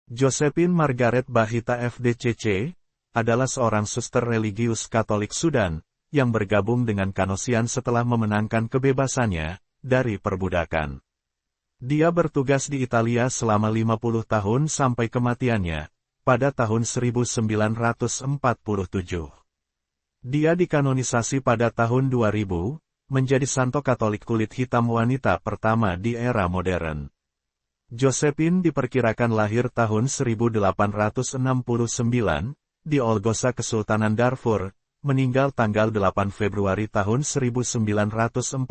Josephine Margaret Bahita FDCC, adalah seorang suster religius Katolik Sudan, yang bergabung dengan Kanosian setelah memenangkan kebebasannya dari perbudakan. Dia bertugas di Italia selama 50 tahun sampai kematiannya, pada tahun 1947. Dia dikanonisasi pada tahun 2000, menjadi santo Katolik kulit hitam wanita pertama di era modern. Josephine diperkirakan lahir tahun 1869, di Olgosa Kesultanan Darfur, meninggal tanggal 8 Februari tahun 1947,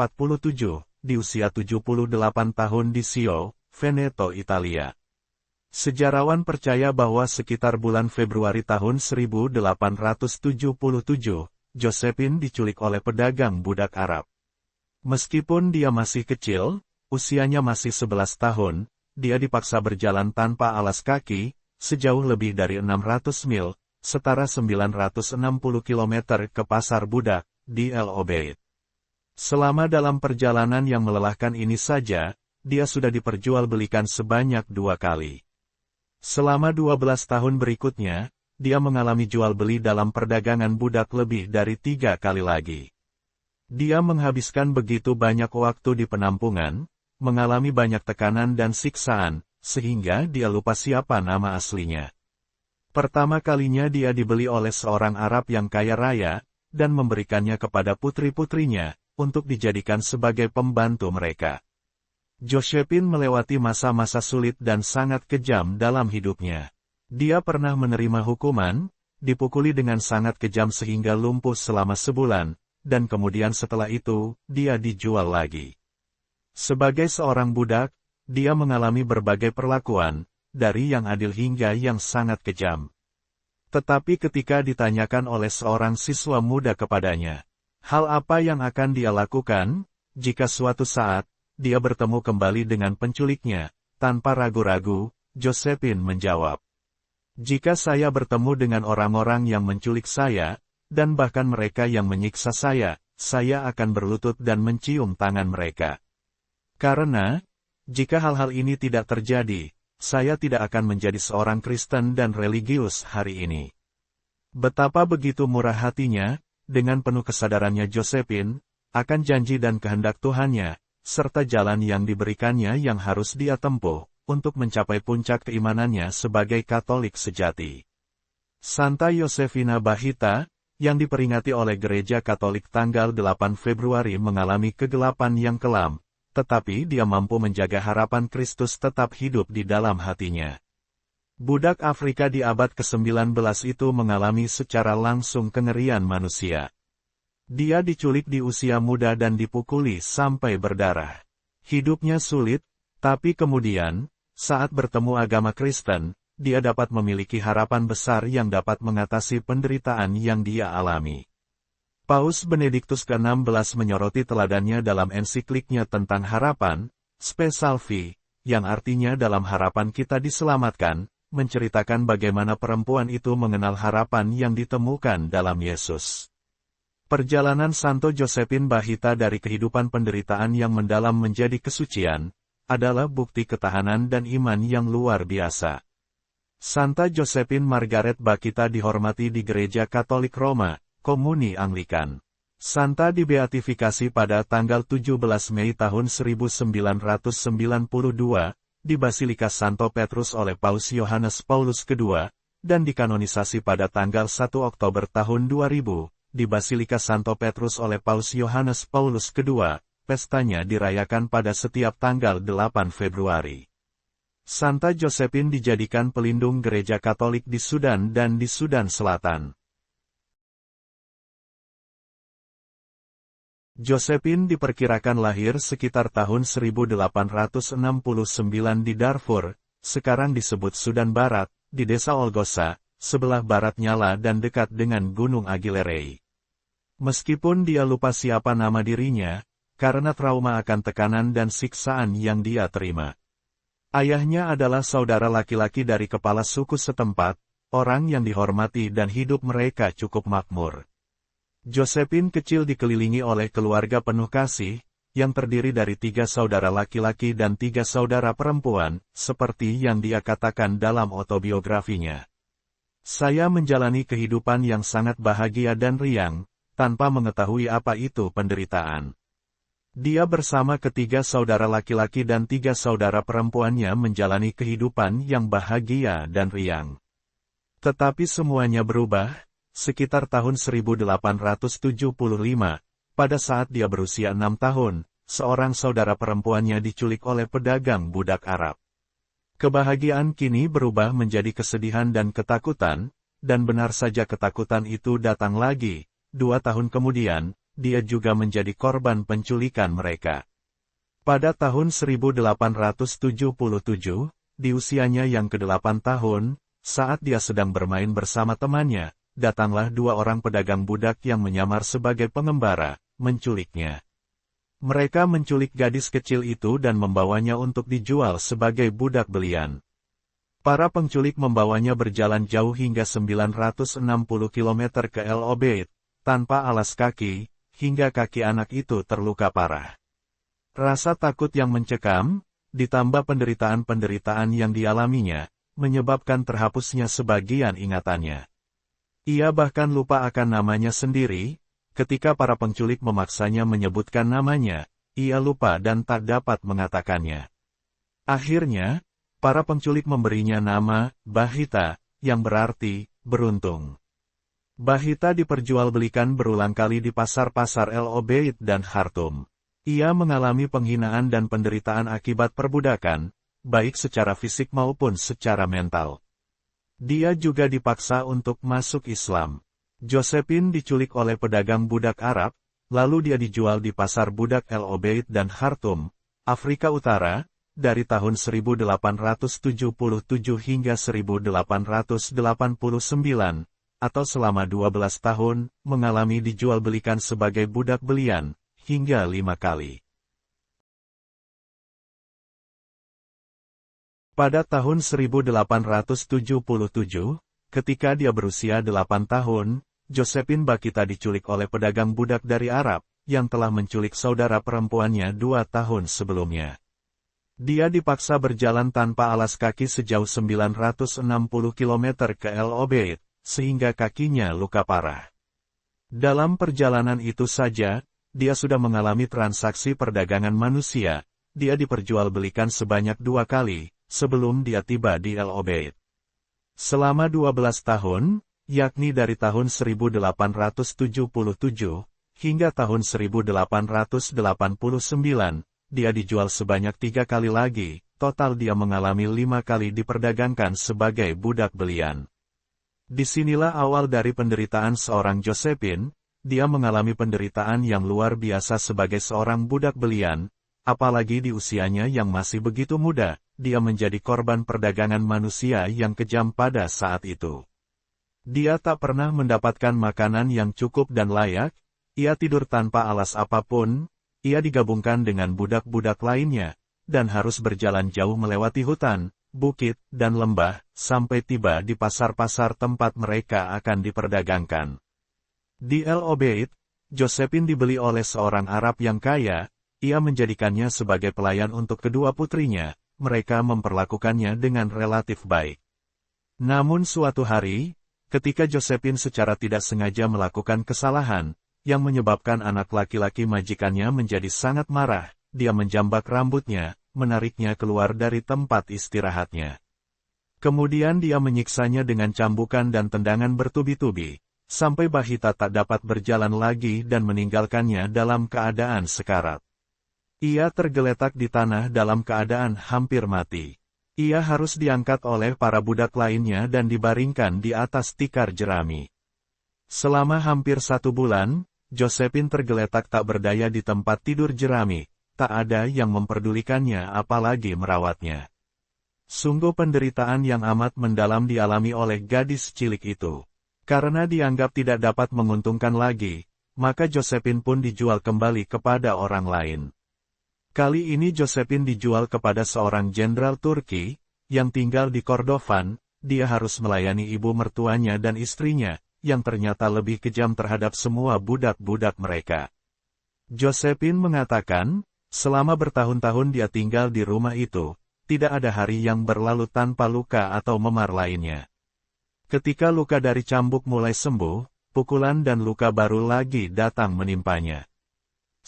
di usia 78 tahun di Sio, Veneto, Italia. Sejarawan percaya bahwa sekitar bulan Februari tahun 1877, Josephine diculik oleh pedagang budak Arab. Meskipun dia masih kecil, usianya masih 11 tahun, dia dipaksa berjalan tanpa alas kaki, sejauh lebih dari 600 mil, setara 960 km ke pasar budak, di El Obeid. Selama dalam perjalanan yang melelahkan ini saja, dia sudah diperjualbelikan sebanyak 2 kali. Selama 12 tahun berikutnya, dia mengalami jual beli dalam perdagangan budak lebih dari 3 kali lagi. Dia menghabiskan begitu banyak waktu di penampungan, mengalami banyak tekanan dan siksaan, sehingga dia lupa siapa nama aslinya. Pertama kalinya dia dibeli oleh seorang Arab yang kaya raya, dan memberikannya kepada putri-putrinya, untuk dijadikan sebagai pembantu mereka. Josephine melewati masa-masa sulit dan sangat kejam dalam hidupnya. Dia pernah menerima hukuman, dipukuli dengan sangat kejam sehingga lumpuh selama sebulan, dan kemudian setelah itu, dia dijual lagi. Sebagai seorang budak, dia mengalami berbagai perlakuan, dari yang adil hingga yang sangat kejam. Tetapi ketika ditanyakan oleh seorang siswa muda kepadanya, hal apa yang akan dia lakukan, jika suatu saat, dia bertemu kembali dengan penculiknya, tanpa ragu-ragu, Josephine menjawab, "Jika saya bertemu dengan orang-orang yang menculik saya, dan bahkan mereka yang menyiksa saya akan berlutut dan mencium tangan mereka. Karena, jika hal-hal ini tidak terjadi, saya tidak akan menjadi seorang Kristen dan religius hari ini." Betapa begitu murah hatinya, dengan penuh kesadarannya Josephine, akan janji dan kehendak Tuhannya, serta jalan yang diberikannya yang harus dia tempuh, untuk mencapai puncak keimanannya sebagai Katolik sejati. Santa Josephina Bahita, yang diperingati oleh Gereja Katolik tanggal 8 Februari mengalami kegelapan yang kelam, tetapi dia mampu menjaga harapan Kristus tetap hidup di dalam hatinya. Budak Afrika di abad ke-19 itu mengalami secara langsung kengerian manusia. Dia diculik di usia muda dan dipukuli sampai berdarah. Hidupnya sulit, tapi kemudian, saat bertemu agama Kristen, dia dapat memiliki harapan besar yang dapat mengatasi penderitaan yang dia alami. Paus Benediktus ke-16 menyoroti teladannya dalam ensikliknya tentang harapan, Spe Salvi, yang artinya dalam harapan kita diselamatkan, menceritakan bagaimana perempuan itu mengenal harapan yang ditemukan dalam Yesus. Perjalanan Santo Josephine Bahita dari kehidupan penderitaan yang mendalam menjadi kesucian, adalah bukti ketahanan dan iman yang luar biasa. Santa Josephine Margaret Bahita dihormati di Gereja Katolik Roma, Komuni Anglikan. Santa dibeatifikasi pada tanggal 17 Mei tahun 1992, di Basilika Santo Petrus oleh Paus Yohanes Paulus II, dan dikanonisasi pada tanggal 1 Oktober tahun 2000, di Basilika Santo Petrus oleh Paus Yohanes Paulus II, pestanya dirayakan pada setiap tanggal 8 Februari. Santa Josephine dijadikan pelindung gereja Katolik di Sudan dan di Sudan Selatan. Josephine diperkirakan lahir sekitar tahun 1869 di Darfur, sekarang disebut Sudan Barat, di desa Olgosa, sebelah barat Nyala dan dekat dengan Gunung Aguilera. Meskipun dia lupa siapa nama dirinya, karena trauma akan tekanan dan siksaan yang dia terima. Ayahnya adalah saudara laki-laki dari kepala suku setempat, orang yang dihormati dan hidup mereka cukup makmur. Josephine kecil dikelilingi oleh keluarga penuh kasih, yang terdiri dari 3 saudara laki-laki dan 3 saudara perempuan, seperti yang dia katakan dalam autobiografinya. Saya menjalani kehidupan yang sangat bahagia dan riang, tanpa mengetahui apa itu penderitaan. Dia bersama ketiga saudara laki-laki dan 3 saudara perempuannya menjalani kehidupan yang bahagia dan riang. Tetapi semuanya berubah, sekitar tahun 1875, pada saat dia berusia 6 tahun, seorang saudara perempuannya diculik oleh pedagang budak Arab. Kebahagiaan kini berubah menjadi kesedihan dan ketakutan, dan benar saja ketakutan itu datang lagi. 2 tahun kemudian, dia juga menjadi korban penculikan mereka. Pada tahun 1877, di usianya yang ke-8 tahun, saat dia sedang bermain bersama temannya, datanglah 2 orang pedagang budak yang menyamar sebagai pengembara, menculiknya. Mereka menculik gadis kecil itu dan membawanya untuk dijual sebagai budak belian. Para penculik membawanya berjalan jauh hingga 960 km ke El Obeid, tanpa alas kaki, hingga kaki anak itu terluka parah. Rasa takut yang mencekam, ditambah penderitaan-penderitaan yang dialaminya, menyebabkan terhapusnya sebagian ingatannya. Ia bahkan lupa akan namanya sendiri. Ketika para penculik memaksanya menyebutkan namanya, ia lupa dan tak dapat mengatakannya. Akhirnya, para penculik memberinya nama, Bahita, yang berarti, beruntung. Bahita diperjualbelikan berulang kali di pasar-pasar El Obeid dan Khartoum. Ia mengalami penghinaan dan penderitaan akibat perbudakan, baik secara fisik maupun secara mental. Dia juga dipaksa untuk masuk Islam. Josephine diculik oleh pedagang budak Arab, lalu dia dijual di pasar budak El Obeid dan Khartoum, Afrika Utara, dari tahun 1877 hingga 1889, atau selama 12 tahun, mengalami dijual belikan sebagai budak belian, hingga 5 kali. Pada tahun 1877, ketika dia berusia 8 tahun, Josephine Bakita diculik oleh pedagang budak dari Arab, yang telah menculik saudara perempuannya 2 tahun sebelumnya. Dia dipaksa berjalan tanpa alas kaki sejauh 960 km ke El Obeid, sehingga kakinya luka parah. Dalam perjalanan itu saja, dia sudah mengalami transaksi perdagangan manusia. Dia diperjualbelikan sebanyak 2 kali, sebelum dia tiba di El Obeid. Selama 12 tahun, yakni dari tahun 1877 hingga tahun 1889, dia dijual sebanyak 3 kali lagi, total dia mengalami 5 kali diperdagangkan sebagai budak belian. Disinilah awal dari penderitaan seorang Josephine. Dia mengalami penderitaan yang luar biasa sebagai seorang budak belian, apalagi di usianya yang masih begitu muda, dia menjadi korban perdagangan manusia yang kejam pada saat itu. Dia tak pernah mendapatkan makanan yang cukup dan layak, ia tidur tanpa alas apapun, ia digabungkan dengan budak-budak lainnya, dan harus berjalan jauh melewati hutan, bukit, dan lembah, sampai tiba di pasar-pasar tempat mereka akan diperdagangkan. Di El Obeid, Josephine dibeli oleh seorang Arab yang kaya, ia menjadikannya sebagai pelayan untuk kedua putrinya, mereka memperlakukannya dengan relatif baik. Namun suatu hari, ketika Josephine secara tidak sengaja melakukan kesalahan, yang menyebabkan anak laki-laki majikannya menjadi sangat marah, dia menjambak rambutnya, menariknya keluar dari tempat istirahatnya. Kemudian dia menyiksanya dengan cambukan dan tendangan bertubi-tubi, sampai Bahita tak dapat berjalan lagi dan meninggalkannya dalam keadaan sekarat. Ia tergeletak di tanah dalam keadaan hampir mati. Ia harus diangkat oleh para budak lainnya dan dibaringkan di atas tikar jerami. Selama hampir 1 bulan, Josephine tergeletak tak berdaya di tempat tidur jerami, tak ada yang memperdulikannya apalagi merawatnya. Sungguh penderitaan yang amat mendalam dialami oleh gadis cilik itu. Karena dianggap tidak dapat menguntungkan lagi, maka Josephine pun dijual kembali kepada orang lain. Kali ini Josephine dijual kepada seorang jenderal Turki, yang tinggal di Kordofan. Dia harus melayani ibu mertuanya dan istrinya, yang ternyata lebih kejam terhadap semua budak-budak mereka. Josephine mengatakan, selama bertahun-tahun dia tinggal di rumah itu, tidak ada hari yang berlalu tanpa luka atau memar lainnya. Ketika luka dari cambuk mulai sembuh, pukulan dan luka baru lagi datang menimpanya.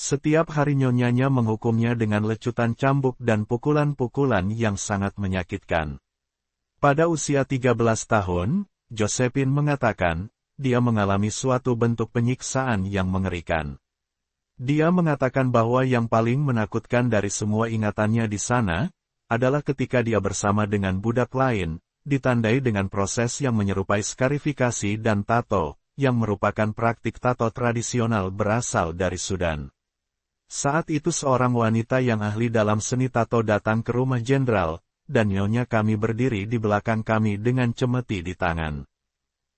Setiap hari nyonyanya menghukumnya dengan lecutan cambuk dan pukulan-pukulan yang sangat menyakitkan. Pada usia 13 tahun, Josephine mengatakan, dia mengalami suatu bentuk penyiksaan yang mengerikan. Dia mengatakan bahwa yang paling menakutkan dari semua ingatannya di sana, adalah ketika dia bersama dengan budak lain, ditandai dengan proses yang menyerupai skarifikasi dan tato, yang merupakan praktik tato tradisional berasal dari Sudan. Saat itu seorang wanita yang ahli dalam seni tato datang ke rumah jenderal, dan nyonya kami berdiri di belakang kami dengan cemeti di tangan.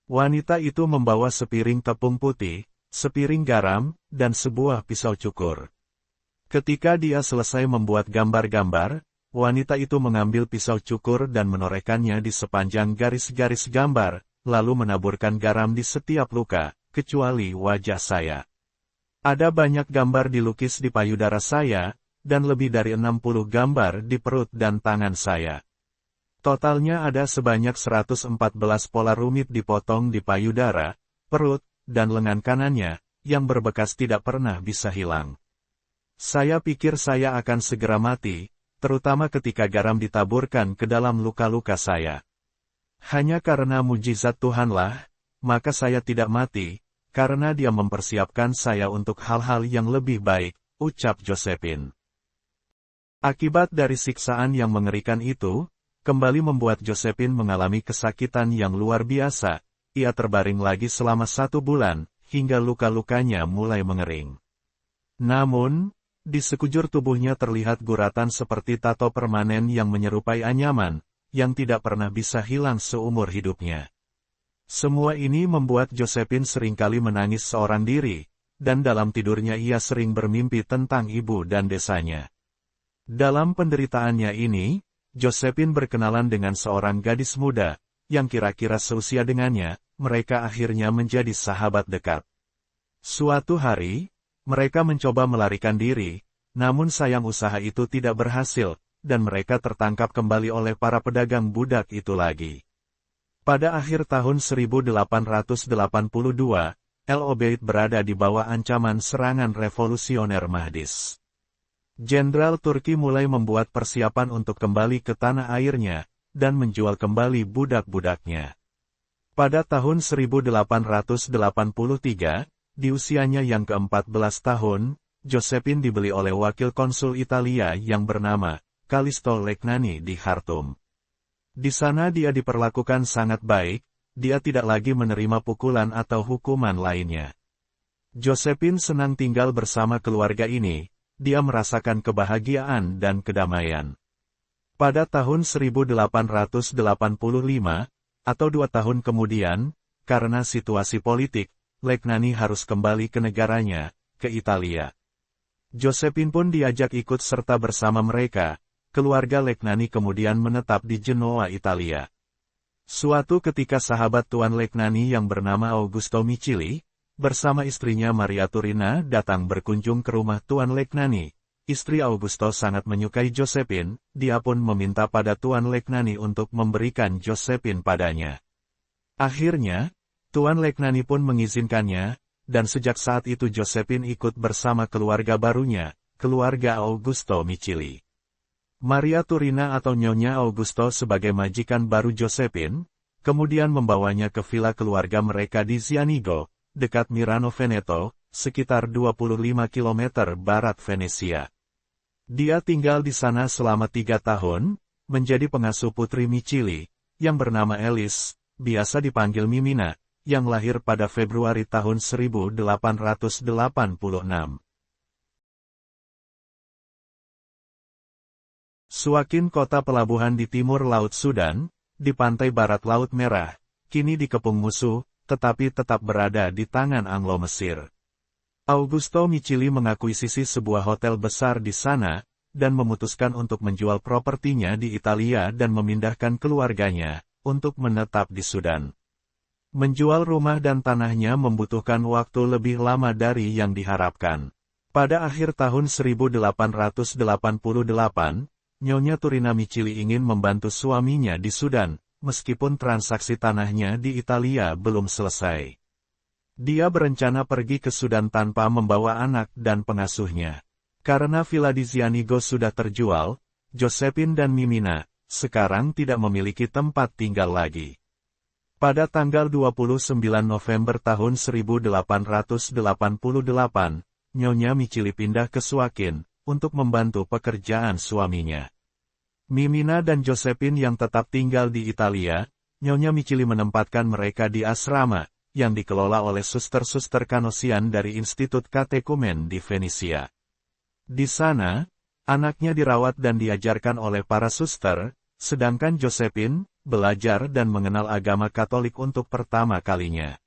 Wanita itu membawa sepiring tepung putih, sepiring garam, dan sebuah pisau cukur. Ketika dia selesai membuat gambar-gambar, wanita itu mengambil pisau cukur dan menorehkannya di sepanjang garis-garis gambar, lalu menaburkan garam di setiap luka, kecuali wajah saya. Ada banyak gambar dilukis di payudara saya, dan lebih dari 60 gambar di perut dan tangan saya. Totalnya ada sebanyak 114 pola rumit dipotong di payudara, perut, dan lengan kanannya, yang berbekas tidak pernah bisa hilang. Saya pikir saya akan segera mati, terutama ketika garam ditaburkan ke dalam luka-luka saya. Hanya karena mujizat Tuhanlah, maka saya tidak mati, karena Dia mempersiapkan saya untuk hal-hal yang lebih baik, ucap Josephine. Akibat dari siksaan yang mengerikan itu, kembali membuat Josephine mengalami kesakitan yang luar biasa. Ia terbaring lagi selama 1 bulan, hingga luka-lukanya mulai mengering. Namun, di sekujur tubuhnya terlihat guratan seperti tato permanen yang menyerupai anyaman, yang tidak pernah bisa hilang seumur hidupnya. Semua ini membuat Josephine seringkali menangis seorang diri, dan dalam tidurnya ia sering bermimpi tentang ibu dan desanya. Dalam penderitaannya ini, Josephine berkenalan dengan seorang gadis muda, yang kira-kira seusia dengannya, mereka akhirnya menjadi sahabat dekat. Suatu hari, mereka mencoba melarikan diri, namun sayang usaha itu tidak berhasil, dan mereka tertangkap kembali oleh para pedagang budak itu lagi. Pada akhir tahun 1882, El Obeid berada di bawah ancaman serangan revolusioner Mahdis. Jenderal Turki mulai membuat persiapan untuk kembali ke tanah airnya, dan menjual kembali budak-budaknya. Pada tahun 1883, di usianya yang ke-14 tahun, Josephine dibeli oleh wakil konsul Italia yang bernama Callisto Legnani di Khartoum. Di sana dia diperlakukan sangat baik, dia tidak lagi menerima pukulan atau hukuman lainnya. Josephine senang tinggal bersama keluarga ini. Dia merasakan kebahagiaan dan kedamaian. Pada tahun 1885, atau 2 tahun kemudian, karena situasi politik, Legnani harus kembali ke negaranya, ke Italia. Josephine pun diajak ikut serta bersama mereka. Keluarga Legnani kemudian menetap di Genoa, Italia. Suatu ketika sahabat Tuan Legnani yang bernama Augusto Micili, bersama istrinya Maria Turina datang berkunjung ke rumah Tuan Legnani. Istri Augusto sangat menyukai Josephine, dia pun meminta pada Tuan Legnani untuk memberikan Josephine padanya. Akhirnya, Tuan Legnani pun mengizinkannya, dan sejak saat itu Josephine ikut bersama keluarga barunya, keluarga Augusto Micili. Maria Turina atau Nyonya Augusto sebagai majikan baru Josephine, kemudian membawanya ke villa keluarga mereka di Zianigo, dekat Mirano Veneto, sekitar 25 km barat Venesia. Dia tinggal di sana selama 3 tahun, menjadi pengasuh putri Micili, yang bernama Elis, biasa dipanggil Mimina, yang lahir pada Februari tahun 1886. Suakin kota pelabuhan di timur Laut Sudan, di pantai barat Laut Merah, kini dikepung musuh, tetapi tetap berada di tangan Anglo-Mesir. Augusto Micili mengakuisisi sebuah hotel besar di sana, dan memutuskan untuk menjual propertinya di Italia dan memindahkan keluarganya, untuk menetap di Sudan. Menjual rumah dan tanahnya membutuhkan waktu lebih lama dari yang diharapkan. Pada akhir tahun 1888, Nyonya Turina Micili ingin membantu suaminya di Sudan, meskipun transaksi tanahnya di Italia belum selesai. Dia berencana pergi ke Sudan tanpa membawa anak dan pengasuhnya. Karena villa di Zianigo sudah terjual, Josephine dan Mimina sekarang tidak memiliki tempat tinggal lagi. Pada tanggal 29 November tahun 1888, Nyonya Micili pindah ke Suakin untuk membantu pekerjaan suaminya. Mimina dan Josephine yang tetap tinggal di Italia, Nyonya Micili menempatkan mereka di asrama yang dikelola oleh suster-suster Kanosian dari Institut Katekumen di Venesia. Di sana, anaknya dirawat dan diajarkan oleh para suster, sedangkan Josephine belajar dan mengenal agama Katolik untuk pertama kalinya.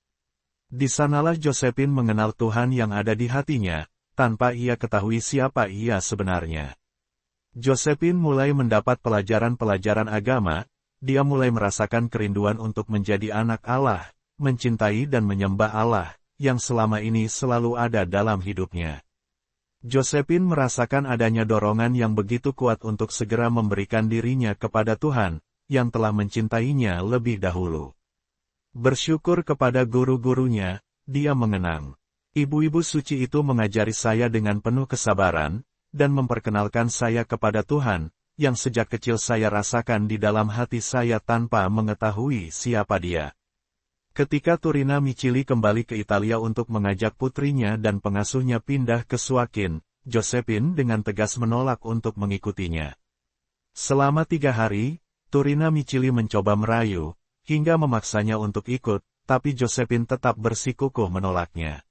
Di sanalah Josephine mengenal Tuhan yang ada di hatinya, tanpa ia ketahui siapa ia sebenarnya. Josephine mulai mendapat pelajaran-pelajaran agama, dia mulai merasakan kerinduan untuk menjadi anak Allah, mencintai dan menyembah Allah, yang selama ini selalu ada dalam hidupnya. Josephine merasakan adanya dorongan yang begitu kuat untuk segera memberikan dirinya kepada Tuhan, yang telah mencintainya lebih dahulu. Bersyukur kepada guru-gurunya, dia mengenang. Ibu-ibu suci itu mengajari saya dengan penuh kesabaran, dan memperkenalkan saya kepada Tuhan, yang sejak kecil saya rasakan di dalam hati saya tanpa mengetahui siapa Dia. Ketika Turina Micili kembali ke Italia untuk mengajak putrinya dan pengasuhnya pindah ke Suakin, Josephine dengan tegas menolak untuk mengikutinya. Selama 3 hari, Turina Micili mencoba merayu, hingga memaksanya untuk ikut, tapi Josephine tetap bersikukuh menolaknya.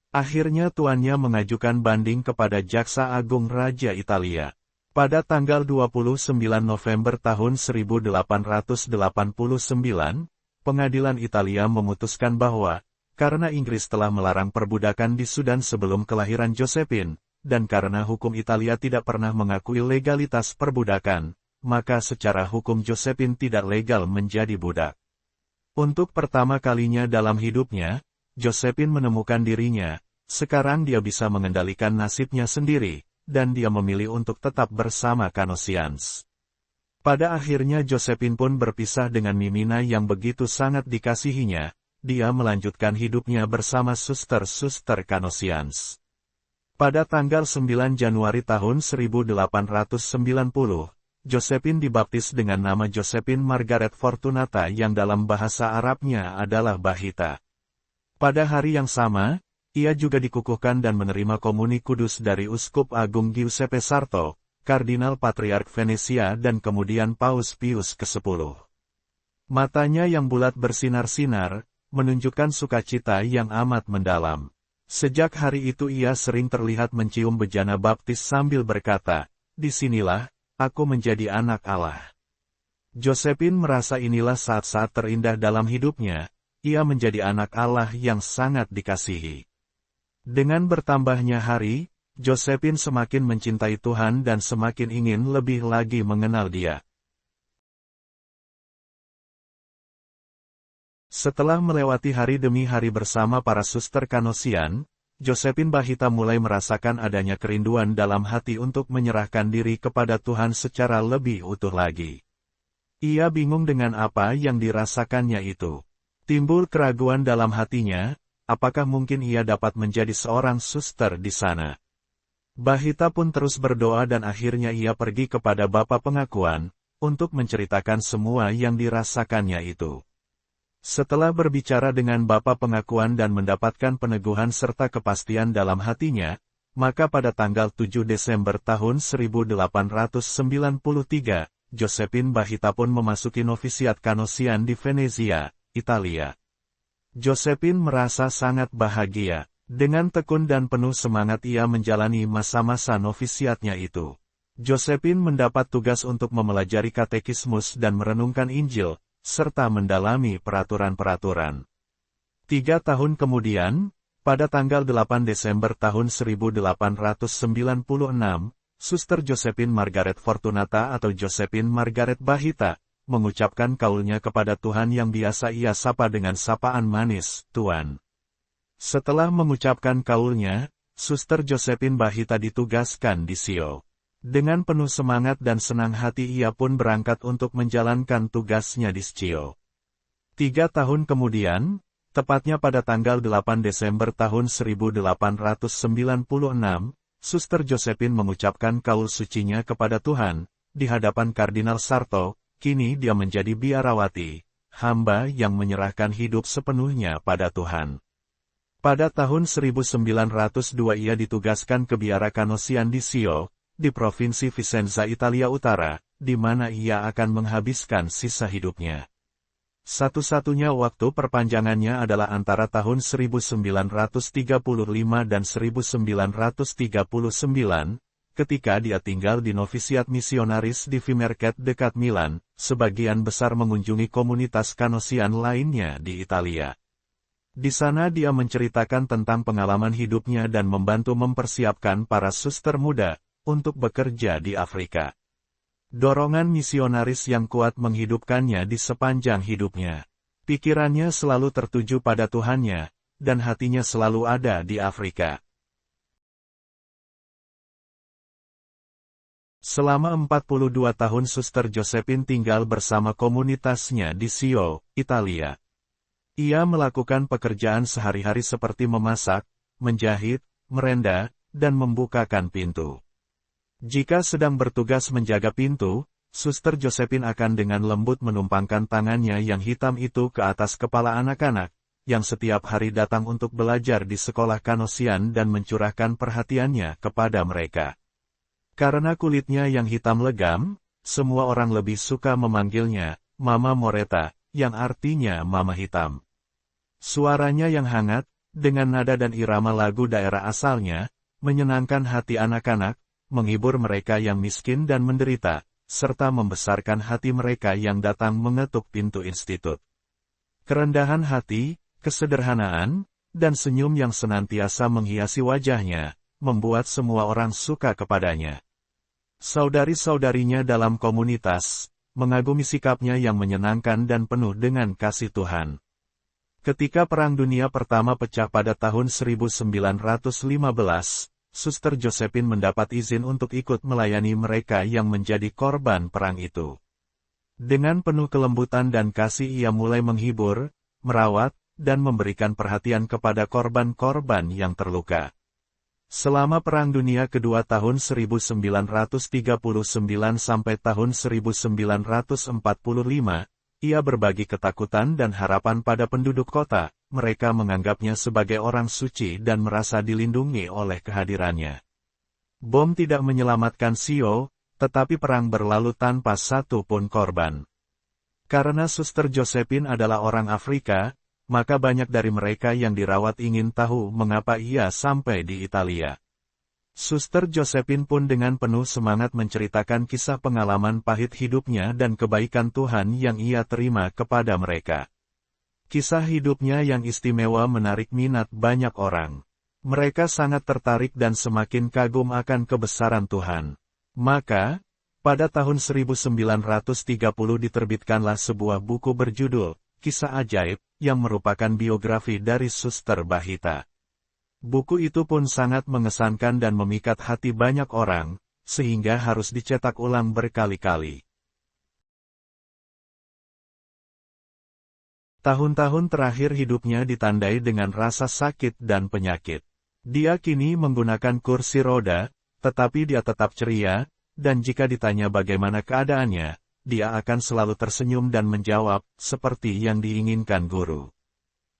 Akhirnya tuannya mengajukan banding kepada Jaksa Agung Raja Italia. Pada tanggal 29 November tahun 1889, pengadilan Italia memutuskan bahwa, karena Inggris telah melarang perbudakan di Sudan sebelum kelahiran Josephine, dan karena hukum Italia tidak pernah mengakui legalitas perbudakan, maka secara hukum Josephine tidak legal menjadi budak. Untuk pertama kalinya dalam hidupnya, Josephine menemukan dirinya, sekarang dia bisa mengendalikan nasibnya sendiri, dan dia memilih untuk tetap bersama Kanosians. Pada akhirnya Josephine pun berpisah dengan Mimina yang begitu sangat dikasihinya, dia melanjutkan hidupnya bersama suster-suster Kanosians. Pada tanggal 9 Januari tahun 1890, Josephine dibaptis dengan nama Josephine Margaret Fortunata yang dalam bahasa Arabnya adalah Bahita. Pada hari yang sama, ia juga dikukuhkan dan menerima komuni kudus dari Uskup Agung Giuseppe Sarto, Kardinal Patriark Venesia dan kemudian Paus Pius ke-10. Matanya yang bulat bersinar-sinar, menunjukkan sukacita yang amat mendalam. Sejak hari itu ia sering terlihat mencium bejana baptis sambil berkata, "Disinilah, aku menjadi anak Allah." Josephine merasa inilah saat-saat terindah dalam hidupnya, ia menjadi anak Allah yang sangat dikasihi. Dengan bertambahnya hari, Josephine semakin mencintai Tuhan dan semakin ingin lebih lagi mengenal Dia. Setelah melewati hari demi hari bersama para suster Kanosian, Josephine Bahita mulai merasakan adanya kerinduan dalam hati untuk menyerahkan diri kepada Tuhan secara lebih utuh lagi. Ia bingung dengan apa yang dirasakannya itu. Timbul keraguan dalam hatinya, apakah mungkin ia dapat menjadi seorang suster di sana. Bahita pun terus berdoa dan akhirnya ia pergi kepada Bapa Pengakuan, untuk menceritakan semua yang dirasakannya itu. Setelah berbicara dengan Bapa Pengakuan dan mendapatkan peneguhan serta kepastian dalam hatinya, maka pada tanggal 7 Desember tahun 1893, Josephine Bahita pun memasuki novisiat Kanosian di Venezia, Italia. Josephine merasa sangat bahagia. Dengan tekun dan penuh semangat ia menjalani masa-masa novisiatnya itu. Josephine mendapat tugas untuk mempelajari katekismus dan merenungkan Injil, serta mendalami peraturan-peraturan. 3 tahun kemudian, pada tanggal 8 Desember tahun 1896, Suster Josephine Margaret Fortunata atau Josephine Margaret Bahita, mengucapkan kaulnya kepada Tuhan yang biasa ia sapa dengan sapaan manis, Tuan. Setelah mengucapkan kaulnya, Suster Josephine Bahita ditugaskan di Sio. Dengan penuh semangat dan senang hati ia pun berangkat untuk menjalankan tugasnya di Sio. 3 tahun kemudian, tepatnya pada tanggal 8 Desember tahun 1896, Suster Josephine mengucapkan kaul sucinya kepada Tuhan, di hadapan Kardinal Sarto. Kini dia menjadi biarawati, hamba yang menyerahkan hidup sepenuhnya pada Tuhan. Pada tahun 1902 ia ditugaskan ke biara Kanosian di Sio, di Provinsi Vicenza Italia Utara, di mana ia akan menghabiskan sisa hidupnya. Satu-satunya waktu perpanjangannya adalah antara tahun 1935 dan 1939, ketika dia tinggal di novisiat misionaris di Vimercat dekat Milan, sebagian besar mengunjungi komunitas Kanosian lainnya di Italia. Di sana dia menceritakan tentang pengalaman hidupnya dan membantu mempersiapkan para suster muda untuk bekerja di Afrika. Dorongan misionaris yang kuat menghidupkannya di sepanjang hidupnya. Pikirannya selalu tertuju pada Tuhannya, dan hatinya selalu ada di Afrika. Selama 42 tahun Suster Josephine tinggal bersama komunitasnya di Sio, Italia. Ia melakukan pekerjaan sehari-hari seperti memasak, menjahit, merenda, dan membukakan pintu. Jika sedang bertugas menjaga pintu, Suster Josephine akan dengan lembut menumpangkan tangannya yang hitam itu ke atas kepala anak-anak, yang setiap hari datang untuk belajar di sekolah Kanosian dan mencurahkan perhatiannya kepada mereka. Karena kulitnya yang hitam legam, semua orang lebih suka memanggilnya Mama Moreta, yang artinya Mama Hitam. Suaranya yang hangat, dengan nada dan irama lagu daerah asalnya, menyenangkan hati anak-anak, menghibur mereka yang miskin dan menderita, serta membesarkan hati mereka yang datang mengetuk pintu institut. Kerendahan hati, kesederhanaan, dan senyum yang senantiasa menghiasi wajahnya, membuat semua orang suka kepadanya. Saudari-saudarinya dalam komunitas, mengagumi sikapnya yang menyenangkan dan penuh dengan kasih Tuhan. Ketika Perang Dunia Pertama pecah pada tahun 1915, Suster Josephine mendapat izin untuk ikut melayani mereka yang menjadi korban perang itu. Dengan penuh kelembutan dan kasih ia mulai menghibur, merawat, dan memberikan perhatian kepada korban-korban yang terluka. Selama Perang Dunia Kedua tahun 1939 sampai tahun 1945, ia berbagi ketakutan dan harapan pada penduduk kota. Mereka menganggapnya sebagai orang suci dan merasa dilindungi oleh kehadirannya. Bom tidak menyelamatkan Sio, tetapi perang berlalu tanpa satu pun korban. Karena Suster Josephine adalah orang Afrika, maka banyak dari mereka yang dirawat ingin tahu mengapa ia sampai di Italia. Suster Josephine pun dengan penuh semangat menceritakan kisah pengalaman pahit hidupnya dan kebaikan Tuhan yang ia terima kepada mereka. Kisah hidupnya yang istimewa menarik minat banyak orang. Mereka sangat tertarik dan semakin kagum akan kebesaran Tuhan. Maka, pada tahun 1930 diterbitkanlah sebuah buku berjudul Kisah Ajaib, yang merupakan biografi dari Suster Bahita. Buku itu pun sangat mengesankan dan memikat hati banyak orang, sehingga harus dicetak ulang berkali-kali. Tahun-tahun terakhir hidupnya ditandai dengan rasa sakit dan penyakit. Dia kini menggunakan kursi roda, tetapi dia tetap ceria, dan jika ditanya bagaimana keadaannya, dia akan selalu tersenyum dan menjawab, seperti yang diinginkan guru.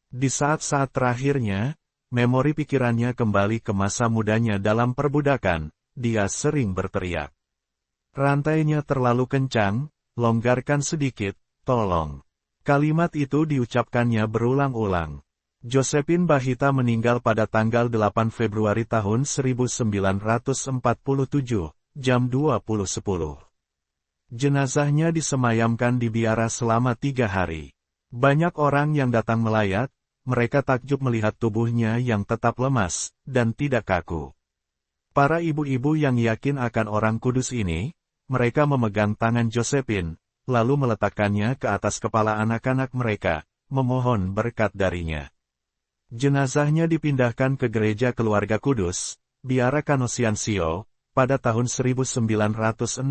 Di saat-saat terakhirnya, memori pikirannya kembali ke masa mudanya dalam perbudakan, dia sering berteriak. Rantainya terlalu kencang, longgarkan sedikit, tolong. Kalimat itu diucapkannya berulang-ulang. Josephine Bahita meninggal pada tanggal 8 Februari tahun 1947, jam 20.10. Jenazahnya disemayamkan di biara selama 3 hari. Banyak orang yang datang melayat, mereka takjub melihat tubuhnya yang tetap lemas, dan tidak kaku. Para ibu-ibu yang yakin akan Orang Kudus ini, mereka memegang tangan Josephine, lalu meletakkannya ke atas kepala anak-anak mereka, memohon berkat darinya. Jenazahnya dipindahkan ke Gereja Keluarga Kudus, Biara Canossiancio, pada tahun 1969.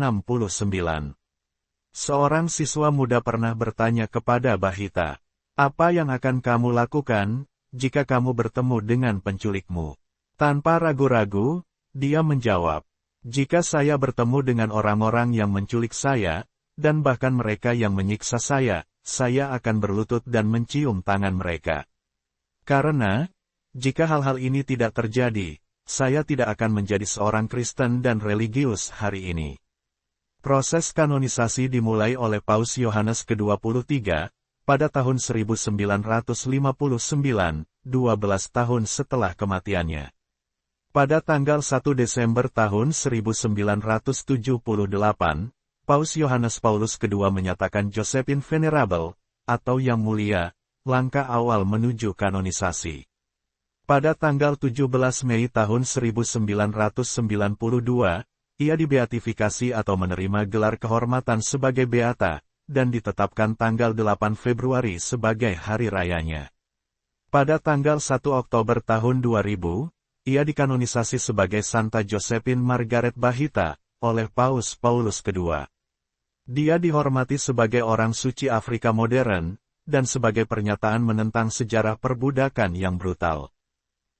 Seorang siswa muda pernah bertanya kepada Bahita, "Apa yang akan kamu lakukan, jika kamu bertemu dengan penculikmu?" Tanpa ragu-ragu, dia menjawab, "Jika saya bertemu dengan orang-orang yang menculik saya, dan bahkan mereka yang menyiksa saya akan berlutut dan mencium tangan mereka. Karena, jika hal-hal ini tidak terjadi, saya tidak akan menjadi seorang Kristen dan religius hari ini." Proses kanonisasi dimulai oleh Paus Yohanes ke-23, pada tahun 1959, 12 tahun setelah kematiannya. Pada tanggal 1 Desember tahun 1978, Paus Yohanes Paulus II menyatakan Josephine Venerable, atau Yang Mulia, langkah awal menuju kanonisasi. Pada tanggal 17 Mei tahun 1992, ia dibeatifikasi atau menerima gelar kehormatan sebagai beata, dan ditetapkan tanggal 8 Februari sebagai hari rayanya. Pada tanggal 1 Oktober tahun 2000, ia dikanonisasi sebagai Santa Josephine Margaret Bahita, oleh Paus Paulus II. Dia dihormati sebagai orang suci Afrika modern, dan sebagai pernyataan menentang sejarah perbudakan yang brutal.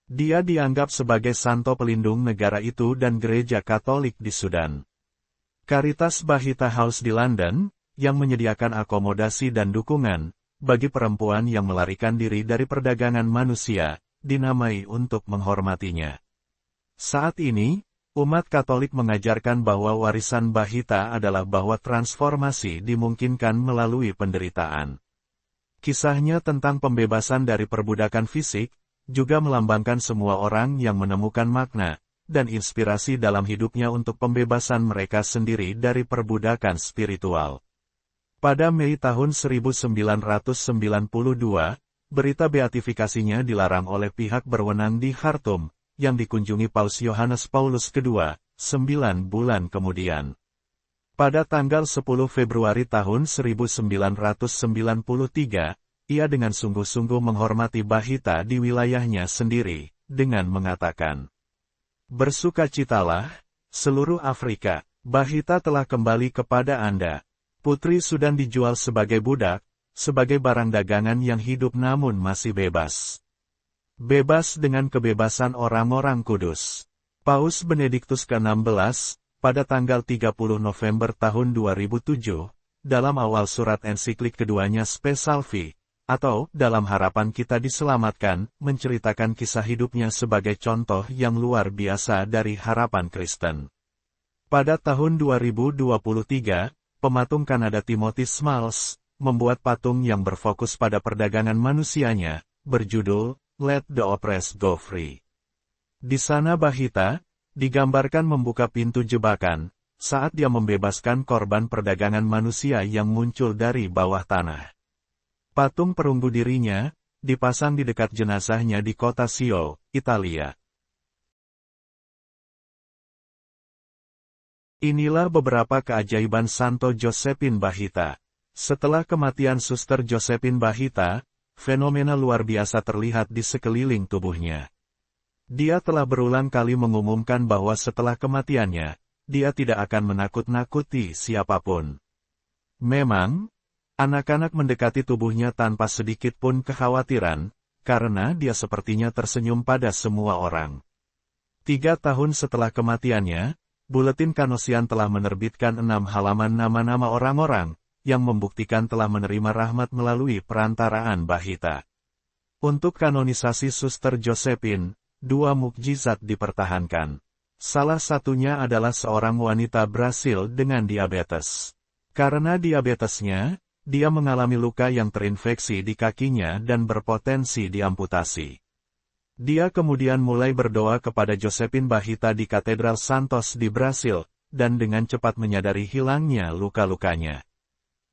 Dia dianggap sebagai santo pelindung negara itu dan gereja Katolik di Sudan. Caritas Bahita House di London, yang menyediakan akomodasi dan dukungan bagi perempuan yang melarikan diri dari perdagangan manusia, dinamai untuk menghormatinya. Saat ini, umat Katolik mengajarkan bahwa warisan Bahita adalah bahwa transformasi dimungkinkan melalui penderitaan. Kisahnya tentang pembebasan dari perbudakan fisik, juga melambangkan semua orang yang menemukan makna dan inspirasi dalam hidupnya untuk pembebasan mereka sendiri dari perbudakan spiritual. Pada Mei tahun 1992, berita beatifikasinya dilarang oleh pihak berwenang di Khartoum, yang dikunjungi Paus Yohanes Paulus II, 9 bulan kemudian. Pada tanggal 10 Februari tahun 1993, ia dengan sungguh-sungguh menghormati Bahita di wilayahnya sendiri, dengan mengatakan, "Bersukacitalah, seluruh Afrika, Bahita telah kembali kepada Anda. Putri Sudan dijual sebagai budak, sebagai barang dagangan yang hidup namun masih bebas. Bebas dengan kebebasan orang-orang kudus." Paus Benediktus ke-16, pada tanggal 30 November tahun 2007, dalam awal surat ensiklik keduanya Spe Salvi, atau dalam harapan kita diselamatkan, menceritakan kisah hidupnya sebagai contoh yang luar biasa dari harapan Kristen. Pada tahun 2023, pematung Kanada Timothy Smalls, membuat patung yang berfokus pada perdagangan manusianya, berjudul, Let the Oppressed Go Free. Di sana Bahita, digambarkan membuka pintu jebakan, saat dia membebaskan korban perdagangan manusia yang muncul dari bawah tanah. Patung perunggu dirinya, dipasang di dekat jenazahnya di kota Sio, Italia. Inilah beberapa keajaiban Santo Josephine Bahita. Setelah kematian Suster Josephine Bahita, fenomena luar biasa terlihat di sekeliling tubuhnya. Dia telah berulang kali mengumumkan bahwa setelah kematiannya, dia tidak akan menakut-nakuti siapapun. Memang, anak-anak mendekati tubuhnya tanpa sedikit pun kekhawatiran, karena dia sepertinya tersenyum pada semua orang. 3 tahun setelah kematiannya, Buletin Kanosian telah menerbitkan 6 halaman nama-nama orang-orang, yang membuktikan telah menerima rahmat melalui perantaraan Bahita. Untuk kanonisasi Suster Josephine, 2 mukjizat dipertahankan. Salah satunya adalah seorang wanita Brasil dengan diabetes. Karena diabetesnya, dia mengalami luka yang terinfeksi di kakinya dan berpotensi diamputasi. Dia kemudian mulai berdoa kepada Josephine Bahita di Katedral Santos di Brasil, dan dengan cepat menyadari hilangnya luka-lukanya.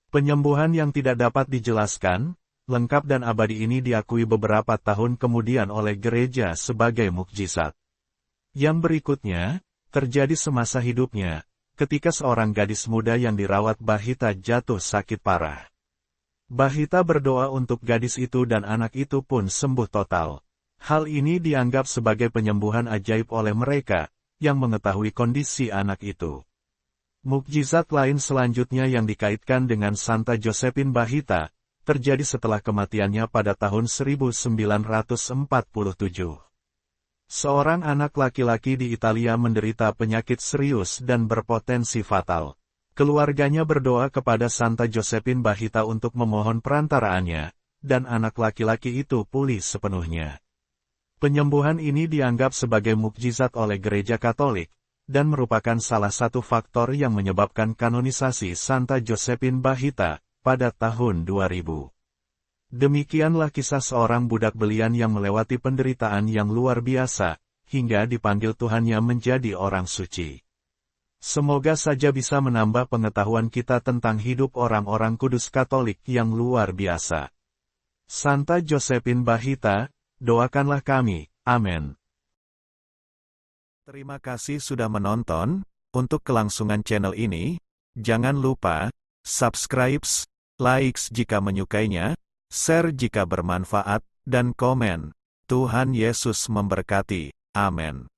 Penyembuhan yang tidak dapat dijelaskan, lengkap dan abadi ini diakui beberapa tahun kemudian oleh gereja sebagai mukjizat. Yang berikutnya, terjadi semasa hidupnya, ketika seorang gadis muda yang dirawat Bahita jatuh sakit parah. Bahita berdoa untuk gadis itu dan anak itu pun sembuh total. Hal ini dianggap sebagai penyembuhan ajaib oleh mereka, yang mengetahui kondisi anak itu. Mukjizat lain selanjutnya yang dikaitkan dengan Santa Josephine Bahita, terjadi setelah kematiannya pada tahun 1947. Seorang anak laki-laki di Italia menderita penyakit serius dan berpotensi fatal. Keluarganya berdoa kepada Santa Josephine Bahita untuk memohon perantaraannya, dan anak laki-laki itu pulih sepenuhnya. Penyembuhan ini dianggap sebagai mukjizat oleh Gereja Katolik, dan merupakan salah satu faktor yang menyebabkan kanonisasi Santa Josephine Bahita pada tahun 2000. Demikianlah kisah seorang budak belian yang melewati penderitaan yang luar biasa, hingga dipanggil Tuhannya menjadi orang suci. Semoga saja bisa menambah pengetahuan kita tentang hidup orang-orang kudus Katolik yang luar biasa. Santa Josephine Bahita, doakanlah kami, amin. Terima kasih sudah menonton. Untuk kelangsungan channel ini, jangan lupa subscribe, like jika menyukainya, share jika bermanfaat, dan komen. Tuhan Yesus memberkati. Amin.